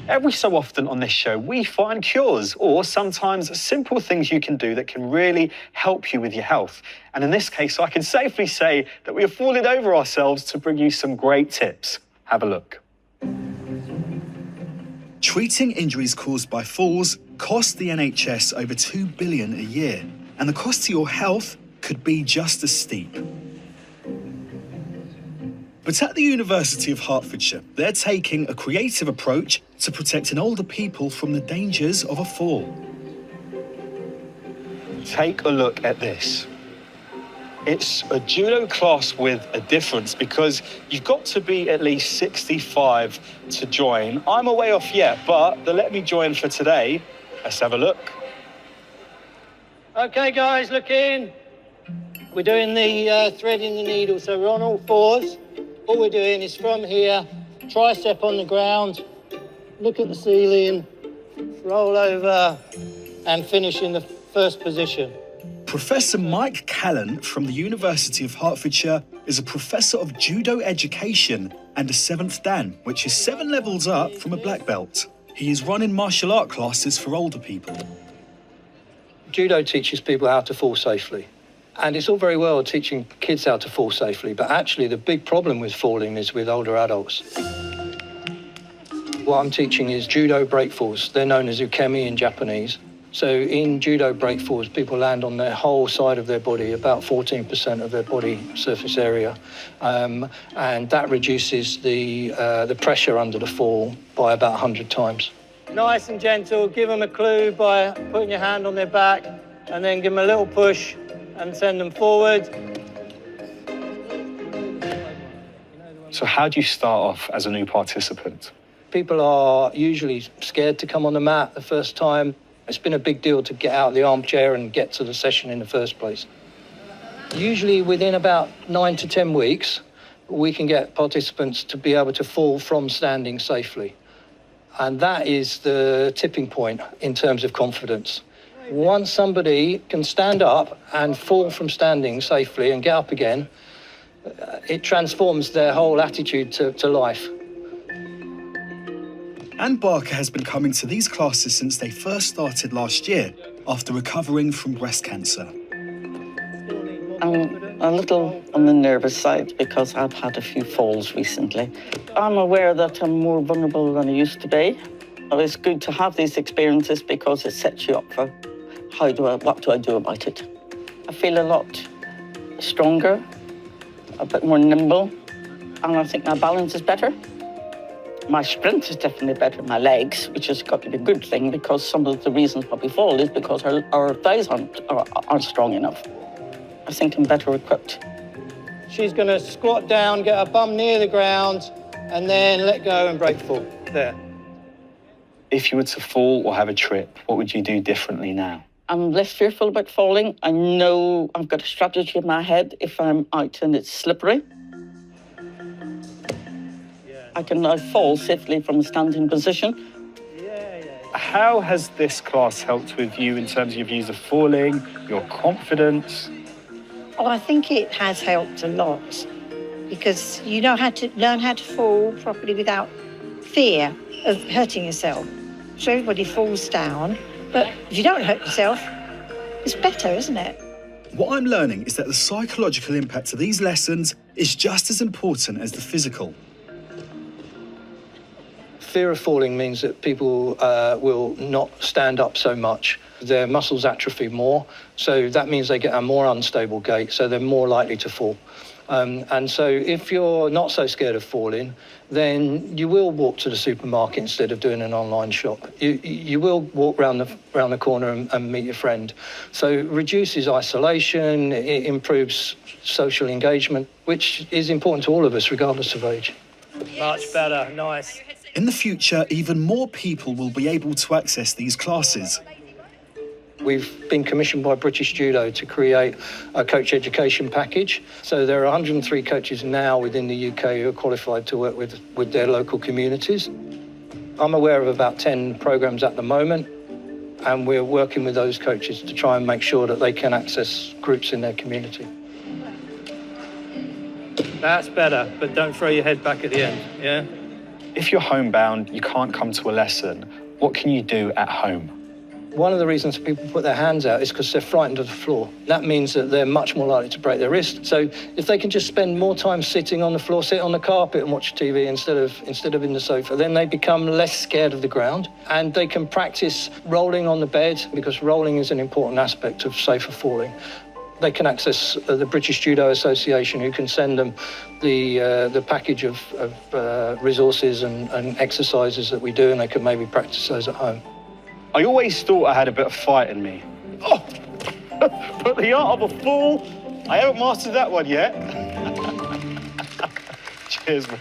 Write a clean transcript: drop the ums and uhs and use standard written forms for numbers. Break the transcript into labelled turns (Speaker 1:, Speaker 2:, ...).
Speaker 1: Every so often on this show, we find cures or sometimes simple things you can do that can really help you with your health. And in this case, I can safely say that we have fallen over ourselves to bring you some great tips. Have a look.
Speaker 2: Treating injuries caused by falls costs the NHS over $2 billion a year, and the cost to your health could be just as steep. But at the University of Hertfordshire, they're taking a creative approach to protecting older people from the dangers of a fall.
Speaker 1: Take a look at this. It's a judo class with a difference because you've got to be at least 65 to join. I'm a way off yet, but the Let Me Join for today. Let's have a look.
Speaker 3: Okay, guys, look in. We're doing the threading the needle, so we're on all fours. All we're doing is from here, tricep on the ground, look at the ceiling, roll over, and finish in the first position.
Speaker 2: Professor Mike Callan from the University of Hertfordshire is a professor of judo education and a 7th Dan, which is 7 levels up from a black belt. He is running martial art classes for older people.
Speaker 3: Judo teaches people how to fall safely. And it's all very well teaching kids how to fall safely, but actually the big problem with falling is with older adults. What I'm teaching is judo break falls. They're known as ukemi in Japanese. So in judo break falls, people land on their whole side of their body, about 14% of their body surface area. And that reduces the pressure under the fall by about 100 times. Nice and gentle, give them a clue by putting your hand on their back and then give them a little push and send them forward.
Speaker 1: So how do you start off as a new participant?
Speaker 3: People are usually scared to come on the mat the first time. It's been a big deal to get out of the armchair and get to the session in the first place. Usually within about 9 to 10 weeks, we can get participants to be able to fall from standing safely. And that is the tipping point in terms of confidence. Once somebody can stand up and fall from standing safely and get up again, it transforms their whole attitude to life.
Speaker 2: Anne Barker has been coming to these classes since they first started last year, after recovering from breast cancer.
Speaker 4: I'm a little on the nervous side because I've had a few falls recently. I'm aware that I'm more vulnerable than I used to be. It's good to have these experiences because it sets you up for what do I do about it. I feel a lot stronger, a bit more nimble, and I think my balance is better. My sprint is definitely better than my legs, which has got to be a good thing because some of the reasons why we fall is because our thighs aren't strong enough. I think I'm better equipped.
Speaker 3: She's going to squat down, get her bum near the ground, and then let go and break fall. There.
Speaker 1: If you were to fall or have a trip, what would you do differently now?
Speaker 4: I'm less fearful about falling. I know I've got a strategy in my head if I'm out and it's slippery. I can now fall safely from a standing position.
Speaker 1: How has this class helped with you in terms of your views of falling, your confidence?
Speaker 5: Oh, I think it has helped a lot because you know how to learn how to fall properly without fear of hurting yourself. So everybody falls down, but if you don't hurt yourself, it's better, isn't it?
Speaker 2: What I'm learning is that the psychological impact of these lessons is just as important as the physical.
Speaker 3: Fear of falling means that people will not stand up so much. Their muscles atrophy more, so that means they get a more unstable gait, so they're more likely to fall. And so if you're not so scared of falling, then you will walk to the supermarket instead of doing an online shop. You will walk round the corner and meet your friend. So it reduces isolation, it improves social engagement, which is important to all of us, regardless of age. Much better, nice.
Speaker 2: In the future, even more people will be able to access these classes.
Speaker 3: We've been commissioned by British Judo to create a coach education package. So there are 103 coaches now within the UK who are qualified to work with their local communities. I'm aware of about 10 programs at the moment, and we're working with those coaches to try and make sure that they can access groups in their community. That's better, but don't throw your head back at the end, yeah?
Speaker 2: If you're homebound, you can't come to a lesson, what can you do at home?
Speaker 3: One of the reasons people put their hands out is because they're frightened of the floor. That means that they're much more likely to break their wrist. So if they can just spend more time sitting on the floor, sit on the carpet and watch TV instead of in the sofa, then they become less scared of the ground, and they can practice rolling on the bed, because rolling is an important aspect of safer falling. They can access the British Judo Association, who can send them the package of resources and exercises that we do, and they can maybe practice those at home.
Speaker 1: I always thought I had a bit of fight in me. Oh, but the art of a fall, I haven't mastered that one yet. Cheers, man.